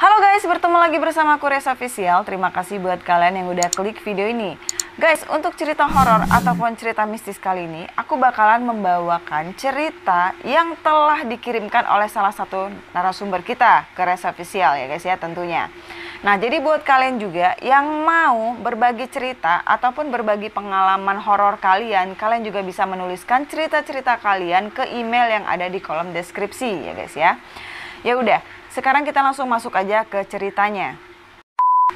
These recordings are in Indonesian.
Halo guys, bertemu lagi bersama aku Resa Official. Terima kasih buat kalian yang udah klik video ini. Guys, untuk cerita horor ataupun cerita mistis kali ini, aku bakalan membawakan cerita yang telah dikirimkan oleh salah satu narasumber kita ke Resa Official ya guys ya tentunya. Nah, jadi buat kalian juga yang mau berbagi cerita ataupun berbagi pengalaman horor kalian, kalian juga bisa menuliskan cerita-cerita kalian ke email yang ada di kolom deskripsi ya guys ya. Ya udah, sekarang kita langsung masuk aja ke ceritanya.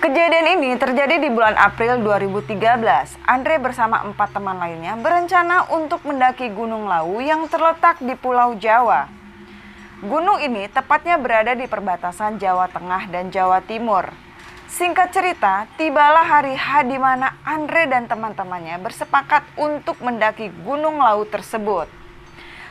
Kejadian ini terjadi di bulan April 2013. Andre bersama 4 teman lainnya berencana untuk mendaki Gunung Lawu yang terletak di Pulau Jawa. Gunung ini tepatnya berada di perbatasan Jawa Tengah dan Jawa Timur. Singkat cerita, tibalah hari H di mana Andre dan teman-temannya bersepakat untuk mendaki Gunung Lawu tersebut.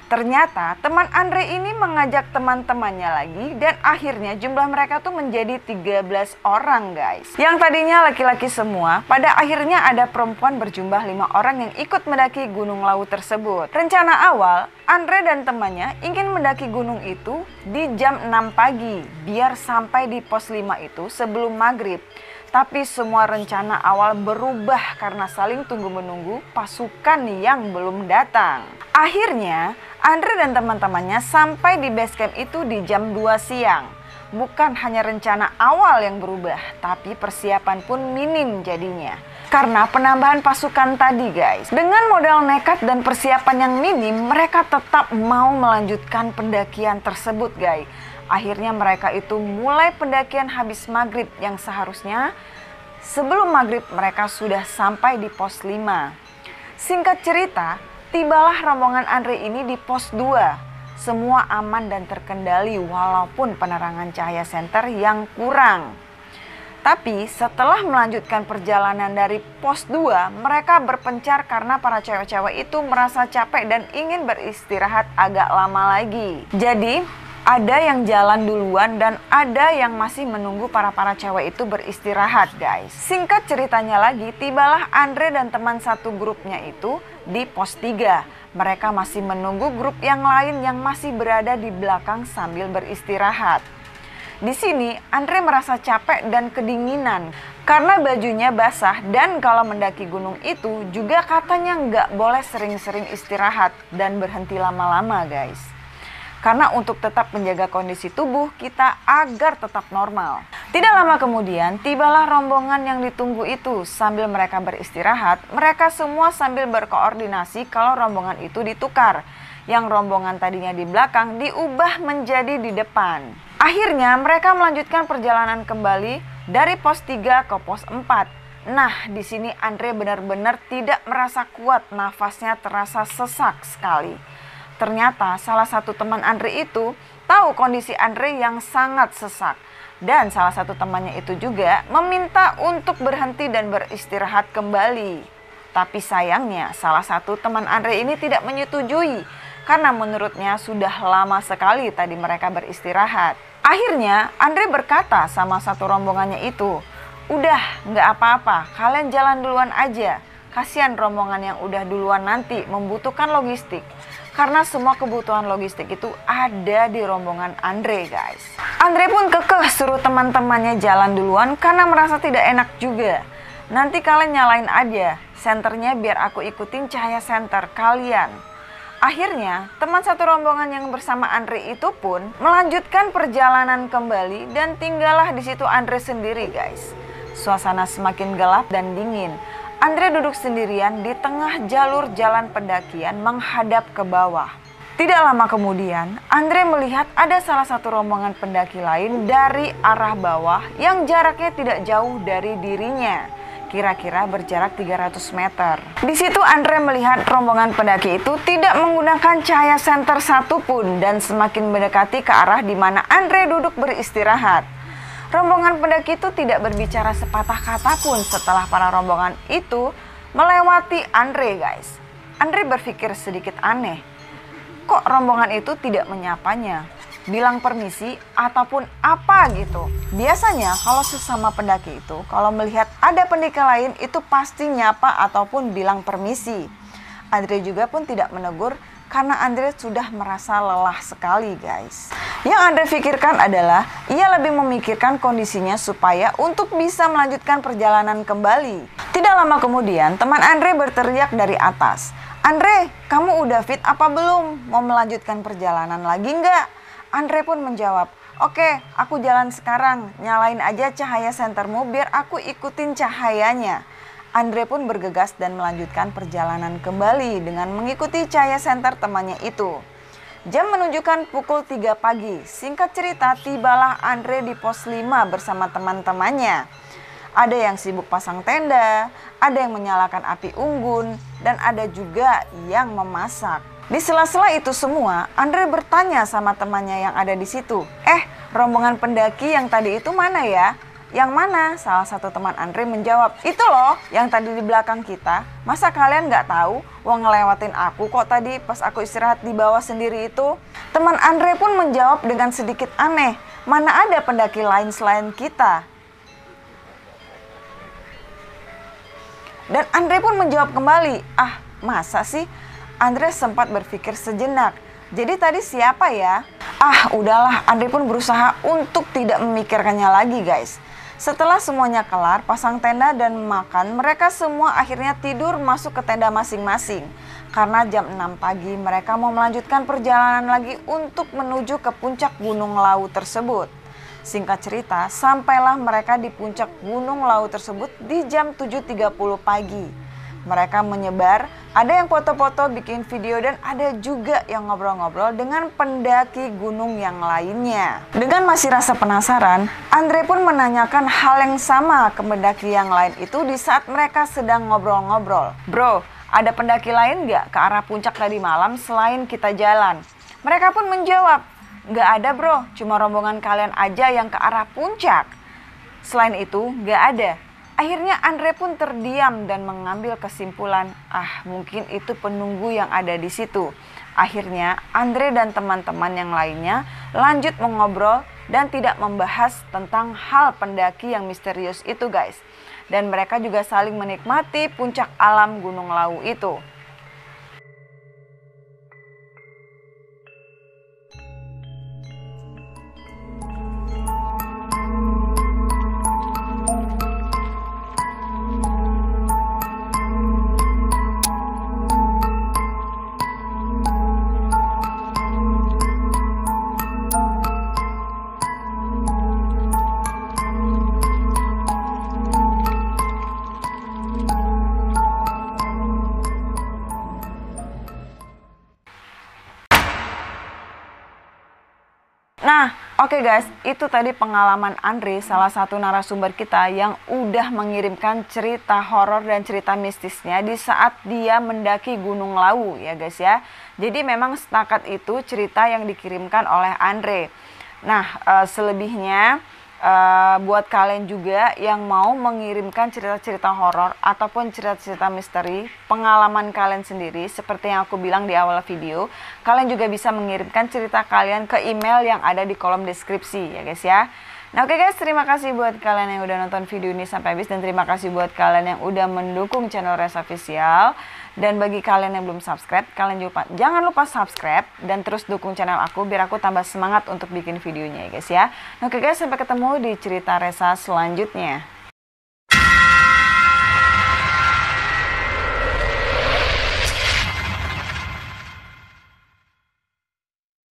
Ternyata teman Andre ini mengajak teman-temannya lagi dan akhirnya jumlah mereka tuh menjadi 13 orang guys. Yang tadinya laki-laki semua, pada akhirnya ada perempuan berjumlah 5 orang yang ikut mendaki Gunung Lawu tersebut. Rencana awal, Andre dan temannya ingin mendaki gunung itu di jam 6 pagi biar sampai di pos 5 itu sebelum maghrib. Tapi semua rencana awal berubah karena saling tunggu-menunggu pasukan yang belum datang. Akhirnya, Andre dan teman-temannya sampai di base camp itu di jam 2 siang. Bukan hanya rencana awal yang berubah, tapi persiapan pun minim jadinya. Karena penambahan pasukan tadi guys. Dengan modal nekat dan persiapan yang minim, mereka tetap mau melanjutkan pendakian tersebut guys. Akhirnya mereka itu mulai pendakian habis maghrib yang seharusnya sebelum maghrib mereka sudah sampai di pos 5. Singkat cerita, tibalah rombongan Andre ini di pos 2. Semua aman dan terkendali walaupun penerangan cahaya senter yang kurang. Tapi setelah melanjutkan perjalanan dari pos 2, mereka berpencar karena para cewek-cewek itu merasa capek dan ingin beristirahat agak lama lagi. Jadi ada yang jalan duluan dan ada yang masih menunggu para cewek itu beristirahat guys. Singkat ceritanya lagi, tibalah Andre dan teman satu grupnya itu di pos 3. Mereka masih menunggu grup yang lain yang masih berada di belakang sambil beristirahat. Di sini Andre merasa capek dan kedinginan karena bajunya basah dan kalau mendaki gunung itu juga katanya nggak boleh sering-sering istirahat dan berhenti lama-lama guys. Karena untuk tetap menjaga kondisi tubuh kita agar tetap normal. Tidak lama kemudian tibalah rombongan yang ditunggu itu. Sambil mereka beristirahat, mereka semua sambil berkoordinasi kalau rombongan itu ditukar. Yang rombongan tadinya di belakang diubah menjadi di depan. Akhirnya mereka melanjutkan perjalanan kembali dari pos 3 ke pos 4. Nah, di sini Andre benar-benar tidak merasa kuat, nafasnya terasa sesak sekali. Ternyata salah satu teman Andre itu tahu kondisi Andre yang sangat sesak. Dan salah satu temannya itu juga meminta untuk berhenti dan beristirahat kembali. Tapi sayangnya salah satu teman Andre ini tidak menyetujui. Karena menurutnya sudah lama sekali tadi mereka beristirahat. Akhirnya Andre berkata sama satu rombongannya itu, "Udah nggak apa-apa, kalian jalan duluan aja. Kasihan rombongan yang udah duluan nanti membutuhkan logistik." Karena semua kebutuhan logistik itu ada di rombongan Andre guys. Andre pun kekeh suruh teman-temannya jalan duluan karena merasa tidak enak juga. Nanti kalian nyalain aja senternya biar aku ikutin cahaya senter kalian. Akhirnya teman satu rombongan yang bersama Andre itu pun melanjutkan perjalanan kembali dan tinggallah di situ Andre sendiri guys. Suasana semakin gelap dan dingin. Andre duduk sendirian di tengah jalur jalan pendakian menghadap ke bawah. Tidak lama kemudian, Andre melihat ada salah satu rombongan pendaki lain dari arah bawah yang jaraknya tidak jauh dari dirinya. Kira-kira berjarak 300 meter. Di situ Andre melihat rombongan pendaki itu tidak menggunakan cahaya senter satupun dan semakin mendekati ke arah di mana Andre duduk beristirahat. Rombongan pendaki itu tidak berbicara sepatah kata pun setelah para rombongan itu melewati Andre guys. Andre berpikir sedikit aneh. Kok rombongan itu tidak menyapanya, bilang permisi ataupun apa gitu. Biasanya kalau sesama pendaki itu kalau melihat ada pendaki lain itu pasti nyapa ataupun bilang permisi. Andre juga pun tidak menegur karena Andre sudah merasa lelah sekali guys. Yang Andre pikirkan adalah ia lebih memikirkan kondisinya supaya untuk bisa melanjutkan perjalanan kembali. Tidak lama kemudian teman Andre berteriak dari atas, "Andre, kamu udah fit apa belum? Mau melanjutkan perjalanan lagi nggak?" Andre pun menjawab, "Oke, aku jalan sekarang, nyalain aja cahaya sentermu biar aku ikutin cahayanya." Andre pun bergegas dan melanjutkan perjalanan kembali dengan mengikuti cahaya senter temannya itu. Jam menunjukkan pukul 3 pagi. Singkat cerita, tibalah Andre di pos 5 bersama teman-temannya. Ada yang sibuk pasang tenda, ada yang menyalakan api unggun, dan ada juga yang memasak. Di sela-sela itu semua, Andre bertanya sama temannya yang ada di situ, rombongan pendaki yang tadi itu mana ya?" "Yang mana?" Salah satu teman Andre menjawab, "Itu loh yang tadi di belakang kita. Masa kalian nggak tahu? Wah, ngelewatin aku kok tadi pas aku istirahat di bawah sendiri itu." Teman Andre pun menjawab dengan sedikit aneh, "Mana ada pendaki lain selain kita?" Dan Andre pun menjawab kembali, "Ah, masa sih?" Andre sempat berpikir sejenak, "Jadi tadi siapa ya?" Ah, udahlah, Andre pun berusaha untuk tidak memikirkannya lagi guys. Setelah semuanya kelar, pasang tenda dan makan, mereka semua akhirnya tidur masuk ke tenda masing-masing. Karena jam 6 pagi mereka mau melanjutkan perjalanan lagi untuk menuju ke puncak Gunung Lawu tersebut. Singkat cerita, sampailah mereka di puncak Gunung Lawu tersebut di jam 7.30 pagi. Mereka menyebar, ada yang foto-foto, bikin video, dan ada juga yang ngobrol-ngobrol dengan pendaki gunung yang lainnya. Dengan masih rasa penasaran, Andre pun menanyakan hal yang sama ke pendaki yang lain itu di saat mereka sedang ngobrol-ngobrol. "Bro, ada pendaki lain nggak ke arah puncak tadi malam selain kita jalan?" Mereka pun menjawab, "Nggak ada bro, cuma rombongan kalian aja yang ke arah puncak. Selain itu nggak ada." Akhirnya Andre pun terdiam dan mengambil kesimpulan, mungkin itu penunggu yang ada di situ. Akhirnya Andre dan teman-teman yang lainnya lanjut mengobrol dan tidak membahas tentang hal pendaki yang misterius itu guys. Dan mereka juga saling menikmati puncak alam Gunung Lawu itu. Nah, oke guys, itu tadi pengalaman Andre, salah satu narasumber kita yang udah mengirimkan cerita horor dan cerita mistisnya di saat dia mendaki Gunung Lawu ya guys ya. Jadi memang setakat itu cerita yang dikirimkan oleh Andre. Nah, selebihnya buat kalian juga yang mau mengirimkan cerita-cerita horor ataupun cerita-cerita misteri, pengalaman kalian sendiri seperti yang aku bilang di awal video, kalian juga bisa mengirimkan cerita kalian ke email yang ada di kolom deskripsi ya guys ya. Nah oke guys, terima kasih buat kalian yang udah nonton video ini sampai habis, dan terima kasih buat kalian yang udah mendukung channel Resa Official. Dan bagi kalian yang belum subscribe, jangan lupa subscribe dan terus dukung channel aku biar aku tambah semangat untuk bikin videonya ya guys ya. Nah, oke guys, sampai ketemu di cerita Resa selanjutnya.